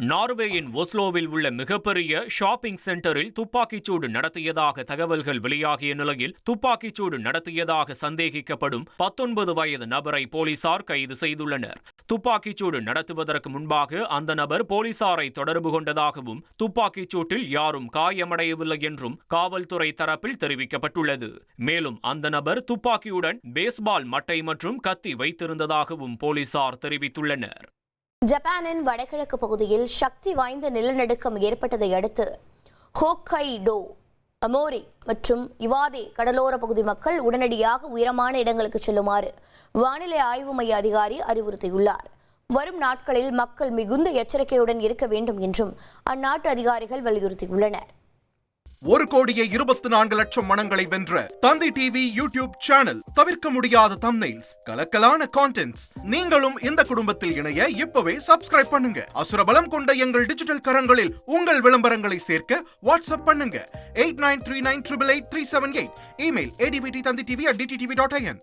நார்வேயின் ஒஸ்லோவில் உள்ள மிகப்பெரிய ஷாப்பிங் சென்டரில் துப்பாக்கிச்சூடு நடத்தியதாக தகவல்கள் வெளியாகிய நிலையில் துப்பாக்கிச்சூடு நடத்தியதாக சந்தேகிக்கப்படும் 19 வயது நபரை போலீசார் கைது செய்துள்ளனர். துப்பாக்கிச்சூடு நடத்துவதற்கு முன்பாக அந்த நபர் போலீசாரை தொடர்பு கொண்டதாகவும் துப்பாக்கிச்சூட்டில் யாரும் காயமடையவில்லை என்றும் காவல்துறை தரப்பில் தெரிவிக்கப்பட்டுள்ளது. மேலும் அந்த நபர் துப்பாக்கியுடன் பேஸ்பால் மட்டை மற்றும் கத்தி வைத்திருந்ததாகவும் போலீசார் தெரிவித்துள்ளனர். ஜப்பானின் வடகிழக்கு பகுதியில் சக்தி வாய்ந்த நிலநடுக்கம் ஏற்பட்டதை அடுத்து ஹோக்கைடோ, அமோரி மற்றும் இவாதே கடலோர பகுதி மக்கள் உடனடியாக உயரமான இடங்களுக்கு செல்லுமாறு வானிலை ஆய்வு மைய அதிகாரி அறிவுறுத்தியுள்ளார். வரும் நாட்களில் மக்கள் மிகுந்த எச்சரிக்கையுடன் இருக்க வேண்டும் என்றும் அந்நாட்டு அதிகாரிகள் வலியுறுத்தியுள்ளனர். 1,24,00,000 மனங்களை வென்ற தந்தி டிவி யூடியூப் சேனல். தவிர்க்க முடியாத தம்ப்நெயில்ஸ், கலக்கலான கான்டென்ட்ஸ். நீங்களும் இந்த குடும்பத்தில் இணைய இப்பவே சப்ஸ்கிரைப் பண்ணுங்க. அசுரபலம் கொண்ட எங்கள் டிஜிட்டல் கரங்களில் உங்கள் விளம்பரங்களை சேர்க்க வாட்ஸ்அப் பண்ணுங்க. 8939888378. Email advtthanditv@dttv.in.